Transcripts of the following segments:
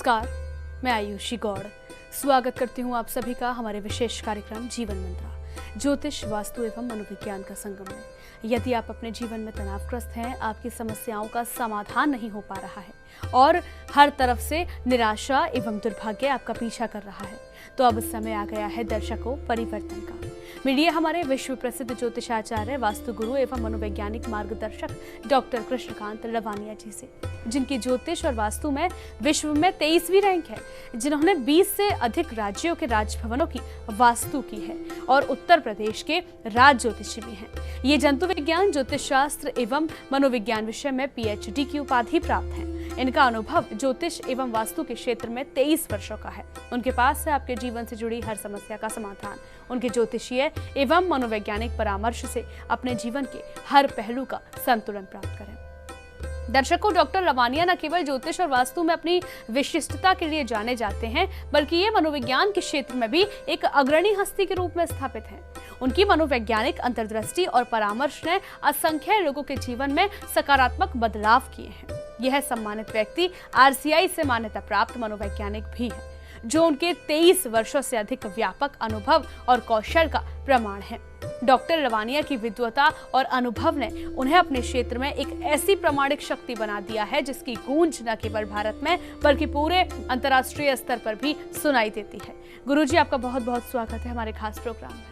नमस्कार, मैं आयुषी गौड़ स्वागत करती हूँ आप सभी का हमारे विशेष कार्यक्रम जीवन मंत्र ज्योतिष, वास्तु एवं मनोविज्ञान का संगम में। यदि आप अपने जीवन में तनावग्रस्त हैं, आपकी समस्याओं का समाधान नहीं हो पा रहा है और हर तरफ से निराशा एवं दुर्भाग्य आपका पीछा कर रहा है, तो अब समय आ गया है दर्शकों परिवर्तन का। मिलिए हमारे विश्व प्रसिद्ध ज्योतिषाचार्य, वास्तु गुरु एवं मनोवैज्ञानिक मार्गदर्शक डॉक्टर कृष्णकांत लवानिया जी से, जिनकी ज्योतिष और वास्तु में विश्व में 23वीं रैंक है, जिन्होंने 20 से अधिक राज्यों के राजभवनों की वास्तु की है और उत्तर प्रदेश के राज ज्योतिषी भी हैं। ये जंतु विज्ञान, ज्योतिष शास्त्र एवं मनोविज्ञान विषय में PhD की उपाधि प्राप्त है। इनका अनुभव ज्योतिष एवं वास्तु के क्षेत्र में 23 वर्षों का है। उनके पास है आपके जीवन से जुड़ी हर समस्या का समाधान। उनके ज्योतिषीय एवं मनोवैज्ञानिक परामर्श से अपने जीवन के हर पहलू का संतुलन प्राप्त करें। दर्शकों, डॉक्टर लवानिया न केवल ज्योतिष और वास्तु में अपनी विशिष्टता के लिए जाने जाते हैं, बल्कि ये मनोविज्ञान के क्षेत्र में भी एक अग्रणी हस्ती के रूप में स्थापित हैं। उनकी मनोवैज्ञानिक अंतर्दृष्टि और परामर्श ने असंख्य लोगों के जीवन में सकारात्मक बदलाव किए हैं। यह सम्मानित व्यक्ति RCI से मान्यता प्राप्त मनोवैज्ञानिक भी है, जो उनके 23 वर्षों से अधिक व्यापक अनुभव और कौशल का प्रमाण है। डॉक्टर लवानिया की विद्वता और अनुभव ने उन्हें अपने क्षेत्र में एक ऐसी प्रामाणिक शक्ति बना दिया है, जिसकी गूंज न केवल भारत में बल्कि पूरे अंतर्राष्ट्रीय स्तर पर भी सुनाई देती है। गुरुजी, आपका बहुत बहुत स्वागत है हमारे खास प्रोग्राम में।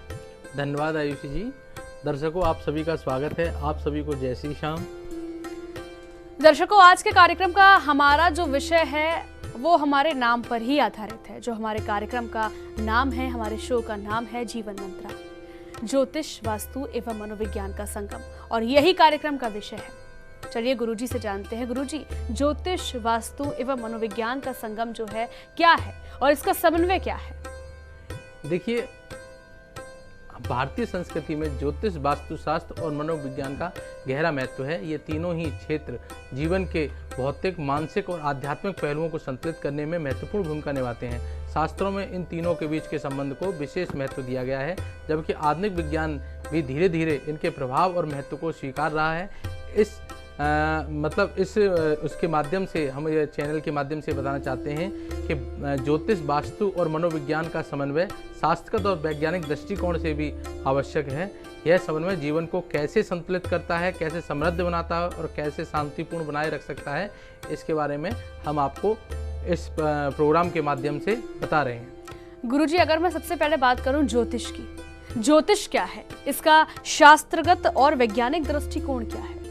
धन्यवाद आयुषी जी। दर्शकों, आप सभी का स्वागत है। आप सभी को जय श्री श्याम। दर्शकों, आज के कार्यक्रम का हमारा जो विषय है वो हमारे नाम पर ही आधारित है। जो हमारे कार्यक्रम का नाम है, हमारे शो का नाम है जीवन मंत्र, ज्योतिष, वास्तु एवं मनोविज्ञान का संगम, और यही कार्यक्रम का विषय है। चलिए गुरुजी से जानते हैं। गुरुजी, ज्योतिष, वास्तु एवं मनोविज्ञान का संगम जो है क्या है और इसका समन्वय क्या है? देखिए, भारतीय संस्कृति में ज्योतिष, वास्तु शास्त्र और मनोविज्ञान का गहरा महत्व है। ये तीनों ही क्षेत्र जीवन के भौतिक, मानसिक और आध्यात्मिक पहलुओं को संतुलित करने में महत्वपूर्ण भूमिका निभाते हैं। शास्त्रों में इन तीनों के बीच के संबंध को विशेष महत्व दिया गया है, जबकि आधुनिक विज्ञान भी धीरे धीरे इनके प्रभाव और महत्व को स्वीकार रहा है। उसके माध्यम से हम ये चैनल के माध्यम से बताना चाहते हैं कि ज्योतिष, वास्तु और मनोविज्ञान का समन्वय शास्त्रगत और वैज्ञानिक दृष्टिकोण से भी आवश्यक है। यह समन्वय जीवन को कैसे संतुलित करता है, कैसे समृद्ध बनाता है और कैसे शांतिपूर्ण बनाए रख सकता है, इसके बारे में हम आपको इस प्रोग्राम के माध्यम से बता रहे हैं। गुरुजी, अगर मैं सबसे पहले बात करूं ज्योतिष की, ज्योतिष क्या है, इसका शास्त्रगत और वैज्ञानिक दृष्टिकोण क्या है?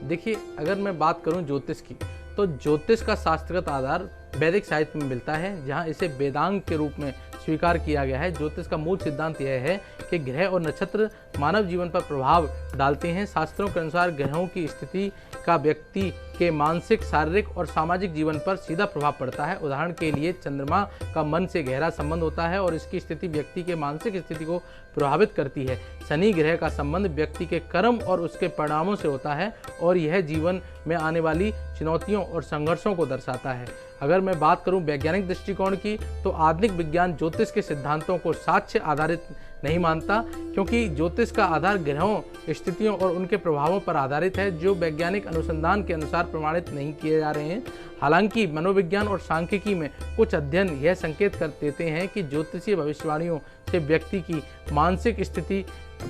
देखिए, अगर मैं बात करूं ज्योतिष की, तो ज्योतिष का शास्त्रगत आधार वैदिक साहित्य में मिलता है, जहां इसे वेदांग के रूप में स्वीकार किया गया है। ज्योतिष का मूल सिद्धांत यह है कि ग्रह और नक्षत्र मानव जीवन पर प्रभाव डालते हैं। शास्त्रों के अनुसार ग्रहों की स्थिति का व्यक्ति के मानसिक, शारीरिक और सामाजिक जीवन पर सीधा प्रभाव पड़ता है। उदाहरण के लिए चंद्रमा का मन से गहरा संबंध होता है और इसकी स्थिति व्यक्ति के मानसिक स्थिति को प्रभावित करती है। शनि ग्रह का संबंध व्यक्ति के कर्म और उसके परिणामों से होता है और यह जीवन में आने वाली चुनौतियों और संघर्षों को दर्शाता है। अगर मैं बात करूं वैज्ञानिक दृष्टिकोण की, तो आधुनिक विज्ञान ज्योतिष के सिद्धांतों को साक्ष्य आधारित नहीं मानता, क्योंकि ज्योतिष का आधार ग्रहों, स्थितियों और उनके प्रभावों पर आधारित है, जो वैज्ञानिक अनुसंधान के अनुसार प्रमाणित नहीं किए जा रहे हैं। हालांकि मनोविज्ञान और सांख्यिकी में कुछ अध्ययन यह संकेत कर देते हैं कि ज्योतिषीय भविष्यवाणियों से व्यक्ति की मानसिक स्थिति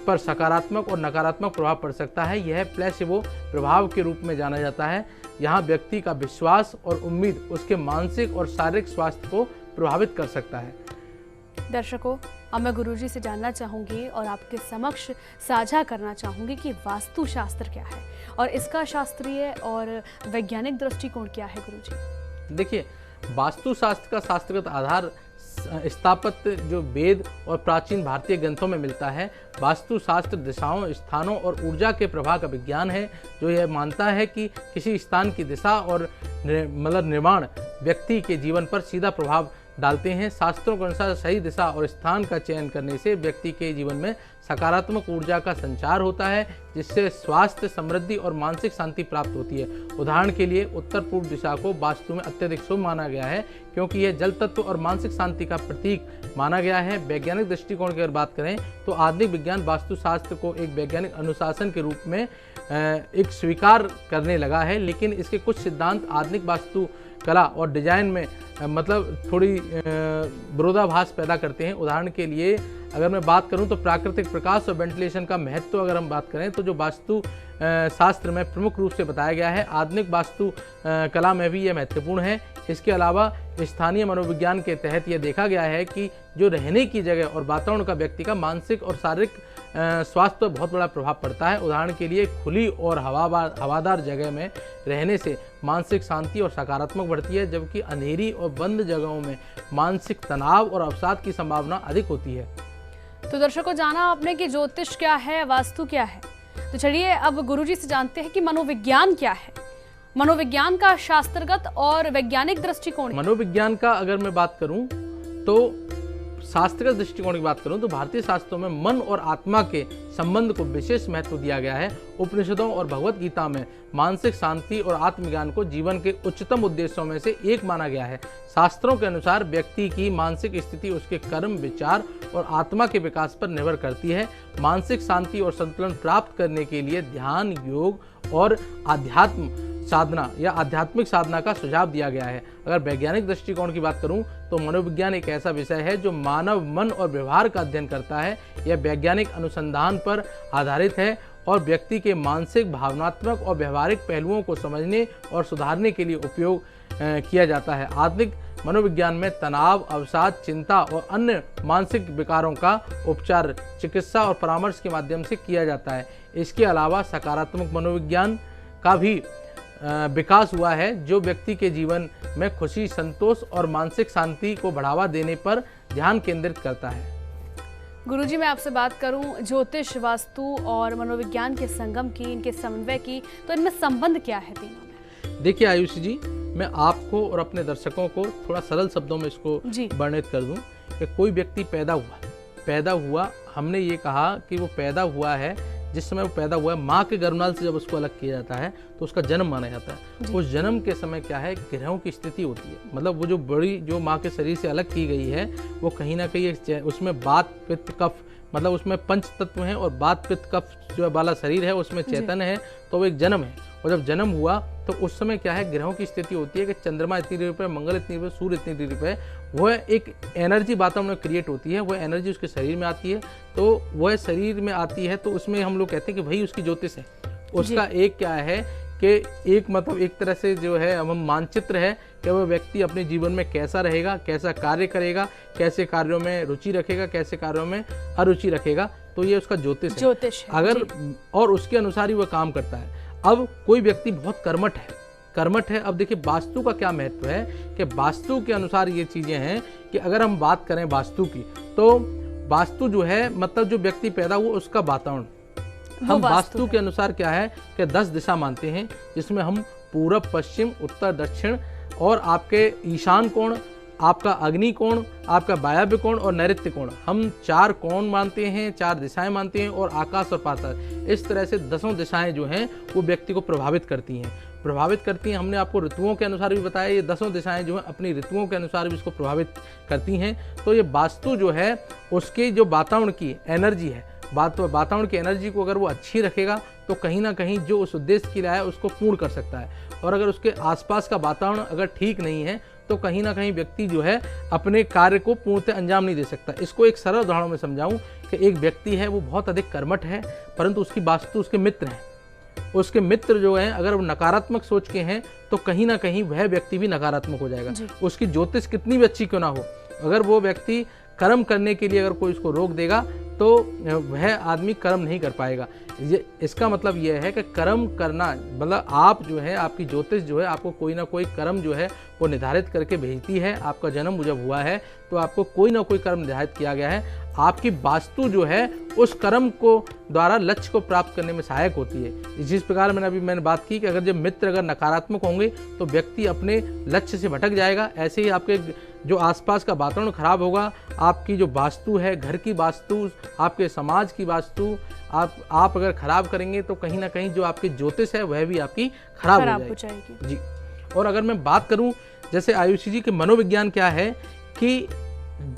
पर सकारात्मक और नकारात्मक प्रभाव पड़ सकता है। यह प्लेसिबो प्रभाव के रूप में जाना जाता है। यहाँ व्यक्ति का विश्वास और उम्मीद उसके मानसिक और शारीरिक स्वास्थ्य को प्रभावित कर सकता है। दर्शकों, अब मैं गुरुजी से जानना चाहूंगी और आपके समक्ष साझा करना चाहूंगी कि वास्तु शास्त्र क्या है और इसका शास्त्रीय और वैज्ञानिक दृष्टिकोण क्या है। गुरुजी, देखिए, वास्तु शास्त्र का शास्त्रगत आधार स्थापत्य जो वेद और प्राचीन भारतीय ग्रंथों में मिलता है। वास्तु शास्त्र दिशाओं, स्थानों और ऊर्जा के प्रभाव का विज्ञान है, जो यह मानता है कि किसी स्थान की दिशा और निर्माण व्यक्ति के जीवन पर सीधा प्रभाव डालते हैं। शास्त्रों के अनुसार सही दिशा और स्थान का चयन करने से व्यक्ति के जीवन में सकारात्मक ऊर्जा का संचार होता है, जिससे स्वास्थ्य, समृद्धि और मानसिक शांति प्राप्त होती है। उदाहरण के लिए उत्तर पूर्व दिशा को वास्तु में अत्यधिक शुभ माना गया है, क्योंकि यह जल तत्व और मानसिक शांति का प्रतीक माना गया है। वैज्ञानिक दृष्टिकोण की अगर बात करें, तो आधुनिक विज्ञान वास्तु शास्त्र को एक वैज्ञानिक अनुशासन के रूप में एक स्वीकार करने लगा है, लेकिन इसके कुछ सिद्धांत आधुनिक वास्तु कला और डिजाइन में मतलब थोड़ी विरोधाभास पैदा करते हैं। उदाहरण के लिए अगर मैं बात करूं तो प्राकृतिक प्रकाश और वेंटिलेशन का महत्व अगर हम बात करें तो जो वास्तु शास्त्र में प्रमुख रूप से बताया गया है, आधुनिक वास्तु कला में भी यह महत्वपूर्ण है। इसके अलावा स्थानीय मनोविज्ञान के तहत यह देखा गया है कि जो रहने की जगह और वातावरण का व्यक्ति का मानसिक और शारीरिक स्वास्थ्य पर बहुत बड़ा प्रभाव पड़ता है। उदाहरण के लिए खुली और हवादार जगह में रहने से मानसिक शांति और सकारात्मक बढ़ती है, जबकि अंधेरी और बंद जगहों में मानसिक तनाव और अवसाद की संभावना अधिक होती है। तो दर्शकों, जाना आपने कि ज्योतिष क्या है, वास्तु क्या है। तो चलिए अब गुरुजी से जानते हैं कि मनोविज्ञान क्या है। मनोविज्ञान का शास्त्रगत और वैज्ञानिक दृष्टिकोण। मनोविज्ञान का अगर मैं बात करूं तो शास्त्रगत दृष्टिकोण की बात करूं तो भारतीय शास्त्रों में मन और आत्मा के संबंध को विशेष महत्व दिया गया है। उपनिषदों और भगवत गीता में मानसिक शांति और आत्मज्ञान को जीवन के उच्चतम उद्देश्यों में से एक माना गया है। शास्त्रों के अनुसार व्यक्ति की मानसिक स्थिति उसके कर्म, विचार और आत्मा के विकास पर निर्भर करती है। मानसिक शांति और संतुलन प्राप्त करने के लिए ध्यान, योग और आध्यात्म साधना या आध्यात्मिक साधना का सुझाव दिया गया है। अगर वैज्ञानिक दृष्टिकोण की बात करूं तो मनोविज्ञान एक ऐसा विषय है जो मानव मन और व्यवहार का अध्ययन करता है। यह वैज्ञानिक अनुसंधान पर आधारित है और व्यक्ति के मानसिक, भावनात्मक और व्यवहारिक पहलुओं को समझने और सुधारने के लिए उपयोग किया जाता है। आधुनिक मनोविज्ञान में तनाव, अवसाद, चिंता और अन्य मानसिक विकारों का उपचार चिकित्सा और परामर्श के माध्यम से किया जाता है। इसके अलावा सकारात्मक मनोविज्ञान का भी विकास हुआ है, जो व्यक्ति के जीवन में खुशी, संतोष और मानसिक शांति को बढ़ावा देने पर ध्यान केंद्रित करता है। गुरुजी, मैं आपसे बात करूं ज्योतिष, वास्तु और मनोविज्ञान के संगम की, इनके समन्वय की, तो इनमें संबंध क्या है तीनों में? देखिए आयुषी जी, मैं आपको और अपने दर्शकों को थोड़ा सरल शब्दों में इसको वर्णित कर दूं कि कोई व्यक्ति पैदा हुआ, हमने ये कहा कि वो पैदा हुआ है, जिस समय वो पैदा हुआ है माँ के गर्भनाल से जब उसको अलग किया जाता है तो उसका जन्म माना जाता है। उस जन्म के समय क्या है, ग्रहों की स्थिति होती है, मतलब वो जो माँ के शरीर से अलग की गई है वो कहीं ना कहीं उसमें वात, पित्त, कफ, मतलब उसमें पंच तत्व हैं और वात, पित्त, कफ जो वाला शरीर है उसमें चैतन है, तो वो एक जन्म है। और जब जन्म हुआ तो उस समय क्या है, ग्रहों की स्थिति होती है कि चंद्रमा इतनी डिग्री पे, मंगल इतनी डिग्री पे, सूर्य इतनी डिग्री पे, वह एक एनर्जी वातावरण में क्रिएट होती है, वह एनर्जी उसके शरीर में आती है। तो वह शरीर में आती है तो उसमें हम लोग कहते हैं कि भाई उसकी ज्योतिष है। उसका एक क्या है कि एक मतलब एक तरह से जो है हम मानचित्र है कि वह व्यक्ति अपने जीवन में कैसा रहेगा, कैसा कार्य करेगा, कैसे कार्यों में रुचि रखेगा, कैसे कार्यों में अरुचि रखेगा, तो ये उसका ज्योतिष है। अगर और उसके अनुसार ही वह काम करता है। अब कोई व्यक्ति बहुत कर्मठ है। अब देखिए वास्तु का क्या महत्व है कि वास्तु के अनुसार ये चीजें हैं कि अगर हम बात करें वास्तु की तो वास्तु जो है मतलब जो व्यक्ति पैदा हुआ उसका वातावरण, हम वास्तु के अनुसार क्या है कि 10 दिशा मानते हैं, जिसमें हम पूरब, पश्चिम, उत्तर, दक्षिण और आपके ईशान कोण, आपका अग्नि कोण, आपका वायव्य कोण और नैऋत्य कोण, हम 4 कोण मानते हैं, 4 दिशाएं मानते हैं और आकाश और पाताल, इस तरह से 10 दिशाएं जो हैं वो व्यक्ति को प्रभावित करती हैं। हमने आपको ऋतुओं के अनुसार भी बताया, ये 10 दिशाएं जो हैं अपनी ऋतुओं के अनुसार भी इसको प्रभावित करती हैं। तो ये वास्तु जो है उसके जो वातावरण की एनर्जी है, वातावरण की एनर्जी को अगर वो अच्छी रखेगा तो कहीं ना कहीं जो उस उद्देश्य के लिए आया उसको पूर्ण कर सकता है। और अगर उसके आसपास का वातावरण अगर ठीक नहीं है तो कहीं ना कहीं व्यक्ति जो है अपने कार्य को पूर्णतः अंजाम नहीं दे सकता। इसको एक सरल उदाहरण में समझाऊं कि एक व्यक्ति है वो बहुत अधिक कर्मठ है, परंतु उसकी वास्तु उसके मित्र हैं। उसके मित्र जो हैं अगर वो नकारात्मक सोच के हैं तो कहीं ना कहीं वह व्यक्ति भी नकारात्मक हो जाएगा। उसकी ज्योतिष कितनी भी अच्छी क्यों ना हो, अगर वो व्यक्ति कर्म करने के लिए अगर कोई उसको रोक देगा तो वह आदमी कर्म नहीं कर पाएगा। इसका मतलब यह है कि कर्म करना मतलब आप जो है, आपकी ज्योतिष जो है आपको कोई ना कोई कर्म जो है वो निर्धारित करके भेजती है। आपका जन्म जब हुआ है तो आपको कोई ना कोई कर्म निर्धारित किया गया है। आपकी वास्तु जो है उस कर्म को द्वारा लक्ष्य को प्राप्त करने में सहायक होती है। जिस प्रकार मैंने बात की कि अगर जब मित्र अगर नकारात्मक होंगे तो व्यक्ति अपने लक्ष्य से भटक जाएगा। ऐसे ही आपके जो आसपास का वातावरण खराब होगा, आपकी जो वास्तु है, घर की वास्तु, आपके समाज की वास्तु आप अगर खराब करेंगे तो कहीं ना कहीं जो आपकी ज्योतिष है वह भी आपकी खराब हो जाएगी। जी। और अगर मैं बात करूं जैसे आयुषी जी के मनोविज्ञान क्या है कि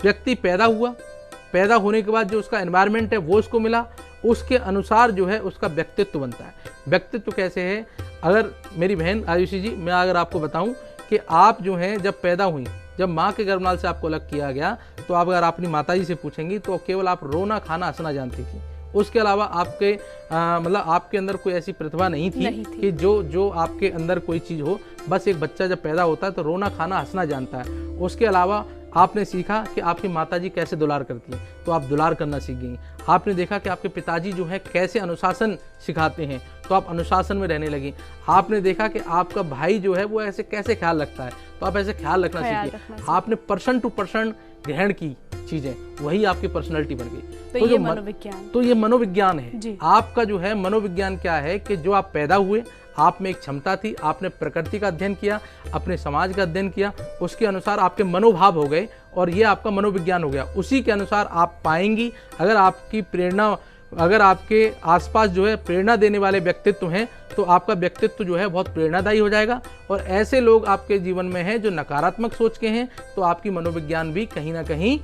व्यक्ति पैदा होने के बाद जो उसका एनवायरनमेंट है वो उसको मिला, उसके अनुसार जो है उसका व्यक्तित्व बनता है। व्यक्तित्व कैसे है, अगर मेरी बहन आयुषी जी मैं अगर आपको बताऊं कि आप जो हैं जब पैदा हुई जब माँ के गर्भनाल से आपको अलग किया गया तो आप अगर अपनी माताजी से पूछेंगी तो केवल आप रोना खाना हंसना जानती थी। उसके अलावा आपके मतलब आपके अंदर कोई ऐसी प्रतिभा नहीं थी कि जो आपके अंदर कोई चीज़ हो। बस एक बच्चा जब पैदा होता है तो रोना खाना हंसना जानता है। उसके अलावा आपने सीखा कि आपकी माताजी कैसे दुलार करती है, तो आप दुलार करना सीख गई। आपने देखा कि आपके पिताजी जो है कैसे अनुशासन सिखाते हैं, तो आप अनुशासन में रहने लगी। आपने देखा कि आपका भाई जो है वो ऐसे कैसे ख्याल रखता है, तो आप ऐसे ख्याल रखना सीखिए। आपने पर्सन टू पर्सन ग्रहण की चीजें, वही आपकी पर्सनैलिटी बन गई। तो ये मनोविज्ञान, तो ये मनोविज्ञान है। आपका जो है मनोविज्ञान क्या है कि जो आप पैदा हुए, आप में एक क्षमता थी, आपने प्रकृति का अध्ययन किया, अपने समाज का अध्ययन किया, उसके अनुसार आपके मनोभाव हो गए और ये आपका मनोविज्ञान हो गया। उसी के अनुसार आप पाएंगी। अगर आपकी प्रेरणा, अगर आपके आसपास जो है प्रेरणा देने वाले व्यक्तित्व हैं तो आपका व्यक्तित्व जो है बहुत प्रेरणादायी हो जाएगा। और ऐसे लोग आपके जीवन में हैं जो नकारात्मक सोच के हैं, तो आपकी मनोविज्ञान भी कहीं ना कहीं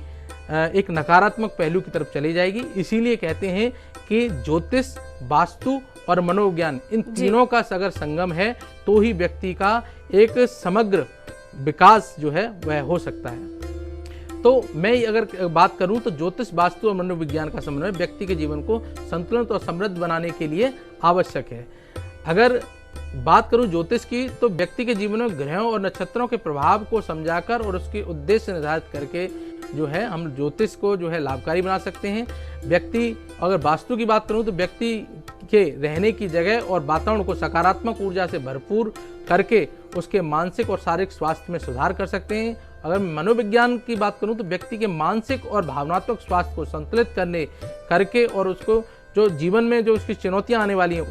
एक नकारात्मक पहलू की तरफ चली जाएगी। इसीलिए कहते हैं कि ज्योतिष, वास्तु और मनोविज्ञान, इन तीनों का अगर संगम है तो ही व्यक्ति का एक समग्र विकास जो है वह हो सकता है। तो मैं अगर बात करूं तो ज्योतिष, वास्तु और मनोविज्ञान का समन्वय व्यक्ति के जीवन को संतुलित और समृद्ध बनाने के लिए आवश्यक है। अगर बात करूं ज्योतिष की, तो व्यक्ति के जीवन में ग्रहों और नक्षत्रों के प्रभाव को समझाकर और उसके उद्देश्य निर्धारित करके जो है हम ज्योतिष को जो है लाभकारी बना सकते हैं। व्यक्ति, अगर वास्तु की बात करूं तो व्यक्ति के रहने की जगह और वातावरण को सकारात्मक ऊर्जा से भरपूर करके उसके मानसिक और शारीरिक स्वास्थ्य में सुधार कर सकते हैं। अगर मनोविज्ञान की बात करूं तो व्यक्ति के मानसिक और भावनात्मक स्वास्थ्य को संतुलित करके और उसको जो जीवन में जो उसकी चुनौतियां आने वाली हैं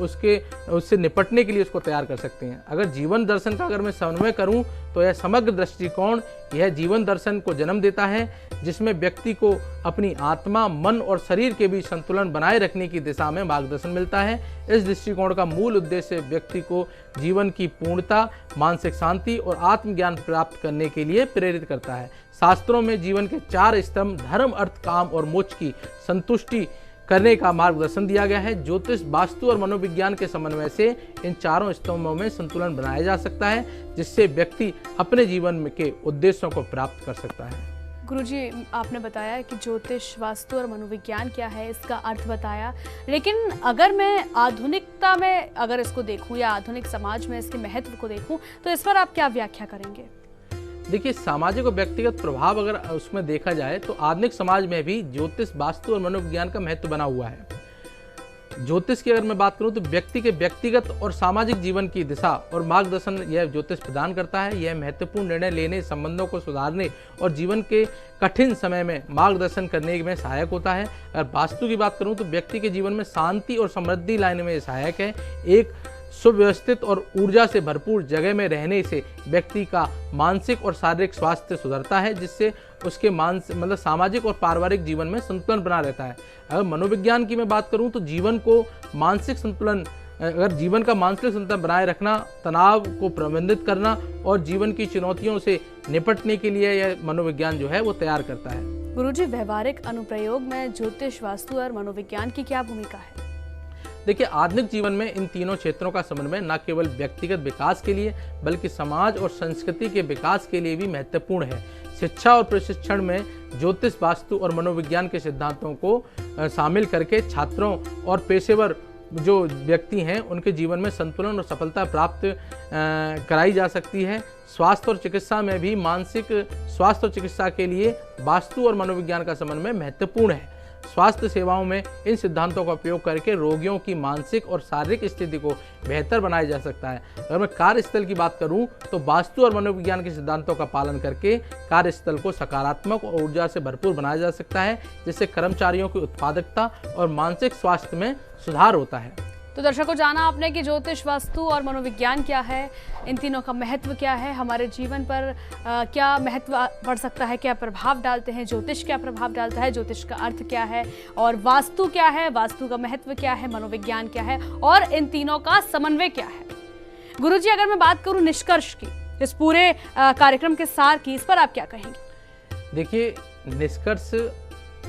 उससे निपटने के लिए उसको तैयार कर सकते हैं। अगर जीवन दर्शन का अगर मैं समन्वय करूं तो यह समग्र दृष्टिकोण यह जीवन दर्शन को जन्म देता है, जिसमें व्यक्ति को अपनी आत्मा, मन और शरीर के बीच संतुलन बनाए रखने की दिशा में मार्गदर्शन मिलता है। इस दृष्टिकोण का मूल उद्देश्य व्यक्ति को जीवन की पूर्णता, मानसिक शांति और आत्मज्ञान प्राप्त करने के लिए प्रेरित करता है। शास्त्रों में जीवन के 4 स्तंभ धर्म, अर्थ, काम और मोक्ष की संतुष्टि करने का मार्गदर्शन दिया गया है। ज्योतिष, वास्तु और मनोविज्ञान के समन्वय से इन चारों स्तंभों में संतुलन बनाया जा सकता है, जिससे व्यक्ति अपने जीवन के उद्देश्यों को प्राप्त कर सकता है। गुरुजी, आपने बताया कि ज्योतिष, वास्तु और मनोविज्ञान क्या है, इसका अर्थ बताया, लेकिन अगर मैं आधुनिकता में अगर इसको देखूं या आधुनिक समाज में इसके महत्व को देखूं तो इस पर आप क्या व्याख्या करेंगे? देखिए, सामाजिक और व्यक्तिगत प्रभाव अगर उसमें देखा जाए तो आधुनिक समाज में भी ज्योतिष, वास्तु और मनोविज्ञान का महत्व बना हुआ है। ज्योतिष की अगर मैं बात करूं तो व्यक्ति के व्यक्तिगत और सामाजिक जीवन की दिशा और मार्गदर्शन यह ज्योतिष प्रदान करता है। यह महत्वपूर्ण निर्णय लेने, संबंधों को सुधारने और जीवन के कठिन समय में मार्गदर्शन करने में सहायक होता है। अगर वास्तु की बात करूं तो व्यक्ति के जीवन में शांति और समृद्धि लाने में सहायक है। एक सुव्यवस्थित और ऊर्जा से भरपूर जगह में रहने से व्यक्ति का मानसिक और शारीरिक स्वास्थ्य सुधरता है, जिससे उसके मतलब सामाजिक और पारिवारिक जीवन में संतुलन बना रहता है। अगर मनोविज्ञान की मैं बात करूं तो जीवन को मानसिक संतुलन, अगर जीवन का मानसिक संतुलन बनाए रखना, तनाव को प्रबंधित करना और जीवन की चुनौतियों से निपटने के लिए यह मनोविज्ञान जो है वो तैयार करता है। गुरुजी, व्यवहारिक अनुप्रयोग में ज्योतिष, वास्तु और मनोविज्ञान की क्या भूमिका है? देखिए, आधुनिक जीवन में इन तीनों क्षेत्रों का समन्वय न केवल व्यक्तिगत विकास के लिए बल्कि समाज और संस्कृति के विकास के लिए भी महत्वपूर्ण है। शिक्षा और प्रशिक्षण में ज्योतिष, वास्तु और मनोविज्ञान के सिद्धांतों को शामिल करके छात्रों और पेशेवर जो व्यक्ति हैं उनके जीवन में संतुलन और सफलता प्राप्त कराई जा सकती है। स्वास्थ्य और चिकित्सा में भी मानसिक स्वास्थ्य और चिकित्सा के लिए वास्तु और मनोविज्ञान का समन्वय महत्वपूर्ण है। स्वास्थ्य सेवाओं में इन सिद्धांतों का उपयोग करके रोगियों की मानसिक और शारीरिक स्थिति को बेहतर बनाया जा सकता है। अगर मैं कार्यस्थल की बात करूं तो वास्तु और मनोविज्ञान के सिद्धांतों का पालन करके कार्यस्थल को सकारात्मक और ऊर्जा से भरपूर बनाया जा सकता है, जिससे कर्मचारियों की उत्पादकता और मानसिक स्वास्थ्य में सुधार होता है। तो दर्शकों, जाना आपने कि ज्योतिष, वास्तु और मनोविज्ञान क्या है, इन तीनों का महत्व क्या है, हमारे जीवन पर क्या महत्व पड़ सकता है, क्या प्रभाव डालते हैं, ज्योतिष क्या प्रभाव डालता है, ज्योतिष का अर्थ क्या है और वास्तु क्या है, वास्तु का महत्व क्या है, मनोविज्ञान क्या है और इन तीनों का समन्वय क्या है। गुरुजी, अगर मैं बात करूं निष्कर्ष की, इस पूरे कार्यक्रम के सार की, इस पर आप क्या कहेंगे? देखिए, निष्कर्ष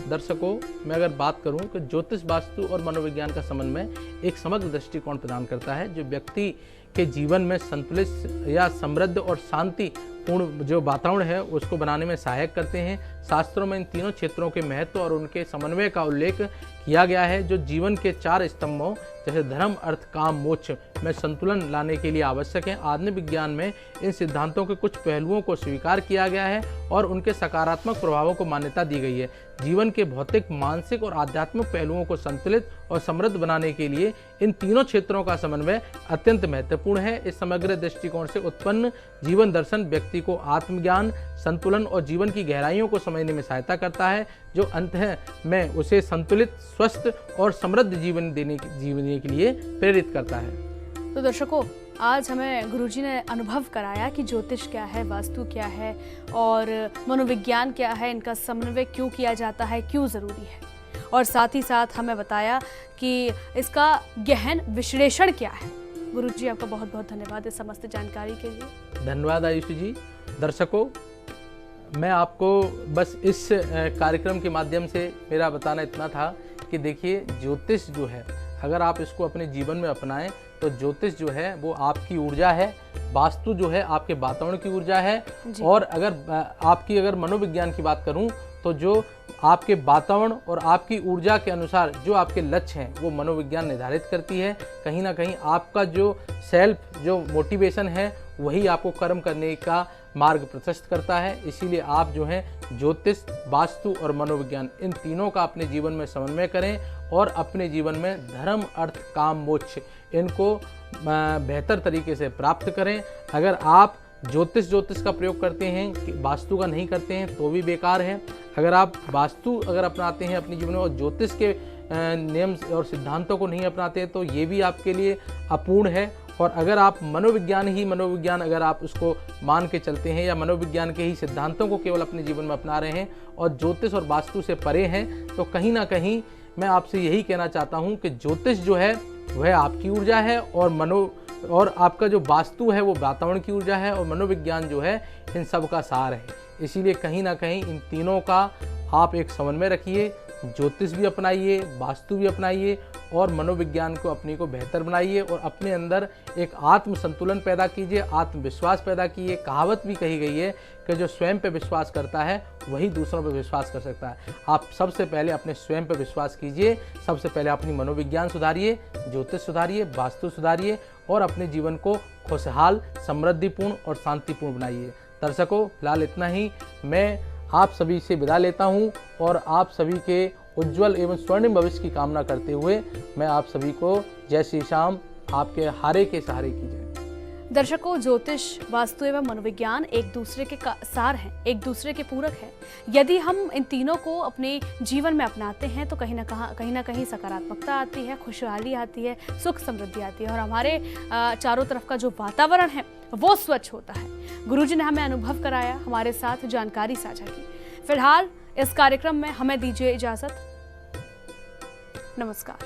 दर्शकों, मैं अगर बात करूं तो ज्योतिष, वास्तु और मनोविज्ञान का समन्वय एक समग्र दृष्टिकोण प्रदान करता है, जो व्यक्ति के जीवन में संतुलित या समृद्ध और शांति पूर्ण जो वातावरण है उसको बनाने में सहायक करते हैं। शास्त्रों में इन तीनों क्षेत्रों के महत्व और उनके समन्वय का उल्लेख किया गया है, जो जीवन के 4 स्तंभों जैसे धर्म, अर्थ, काम, मोक्ष में संतुलन लाने के लिए आवश्यक है। आधुनिक विज्ञान में इन सिद्धांतों के कुछ पहलुओं को स्वीकार किया गया है और उनके सकारात्मक प्रभावों को मान्यता दी गई है। जीवन के भौतिक, मानसिक और आध्यात्मिक पहलुओं को संतुलित और समृद्ध बनाने के लिए इन तीनों क्षेत्रों का समन्वय अत्यंत महत्वपूर्ण है। इस समग्र दृष्टिकोण से उत्पन्न जीवन दर्शन व्यक्ति को आत्मज्ञान, संतुलन और जीवन की गहराइयों को समझने में सहायता करता है, जो अंत में उसे संतुलित, स्वस्थ और समृद्ध जीवन जीने के लिए प्रेरित करता है। तो दर्शकों, आज हमें गुरुजी ने अनुभव कराया कि ज्योतिष क्या है, वास्तु क्या है और मनोविज्ञान क्या है, इनका समन्वय क्यों किया जाता है, क्यों ज़रूरी है, और साथ ही साथ हमें बताया कि इसका गहन विश्लेषण क्या है। गुरुजी, आपका बहुत बहुत धन्यवाद इस समस्त जानकारी के लिए। धन्यवाद आयुषी जी। दर्शकों, मैं आपको बस इस कार्यक्रम के माध्यम से मेरा बताना इतना था कि देखिए, ज्योतिष जो है अगर आप इसको अपने जीवन में अपनाएं तो ज्योतिष जो है वो आपकी ऊर्जा है, वास्तु जो है आपके वातावरण की ऊर्जा है, और अगर मनोविज्ञान की बात करूं तो जो आपके वातावरण और आपकी ऊर्जा के अनुसार जो आपके लक्ष्य हैं वो मनोविज्ञान निर्धारित करती है। कहीं ना कहीं आपका जो सेल्फ जो मोटिवेशन है वही आपको कर्म करने का मार्ग प्रशस्त करता है। इसीलिए आप जो हैं ज्योतिष, वास्तु और मनोविज्ञान, इन तीनों का अपने जीवन में समन्वय करें और अपने जीवन में धर्म, अर्थ, काम, मोक्ष इनको बेहतर तरीके से प्राप्त करें। अगर आप ज्योतिष का प्रयोग करते हैं, वास्तु का नहीं करते हैं तो भी बेकार है। अगर आप वास्तु अपनाते हैं अपने जीवन में और ज्योतिष के नियम और सिद्धांतों को नहीं अपनाते हैं तो ये भी आपके लिए अपूर्ण है। और अगर आप मनोविज्ञान अगर आप उसको मान के चलते हैं या मनोविज्ञान के ही सिद्धांतों को केवल अपने जीवन में अपना रहे हैं और ज्योतिष और वास्तु से परे हैं, तो कहीं ना कहीं मैं आपसे यही कहना चाहता हूं कि ज्योतिष जो है वह आपकी ऊर्जा है और आपका जो वास्तु है वो वातावरण की ऊर्जा है, और मनोविज्ञान जो है इन सब का सार है। इसीलिए कहीं ना कहीं इन तीनों का आप एक समन्वय रखिए, ज्योतिष भी अपनाइए, वास्तु भी अपनाइए और मनोविज्ञान को अपने को बेहतर बनाइए और अपने अंदर एक आत्म संतुलन पैदा कीजिए, आत्मविश्वास पैदा कीजिए। कहावत भी कही गई है कि जो स्वयं पे विश्वास करता है वही दूसरों पे विश्वास कर सकता है। आप सबसे पहले अपने स्वयं पे विश्वास कीजिए, सबसे पहले अपनी मनोविज्ञान सुधारिए, ज्योतिष सुधारिए, वास्तु सुधारिए और अपने जीवन को खुशहाल, समृद्धिपूर्ण और शांतिपूर्ण बनाइए। दर्शकों, फिलहाल इतना ही। मैं आप सभी से विदा लेता हूं और आप सभी के उज्जवल एवं स्वर्णिम भविष्य की कामना करते हुए मैं आप सभी को जय श्री श्याम, आपके हारे के सहारे की जय। दर्शकों, ज्योतिष, वास्तु एवं मनोविज्ञान एक दूसरे के सार हैं, एक दूसरे के पूरक हैं। यदि हम इन तीनों को अपने जीवन में अपनाते हैं तो कहीं ना कहीं सकारात्मकता आती है, खुशहाली आती है, सुख समृद्धि आती है और हमारे चारों तरफ का जो वातावरण है वो स्वच्छ होता है। गुरुजी ने हमें अनुभव कराया, हमारे साथ जानकारी साझा की। फिलहाल इस कार्यक्रम में हमें दीजिए इजाजत। नमस्कार।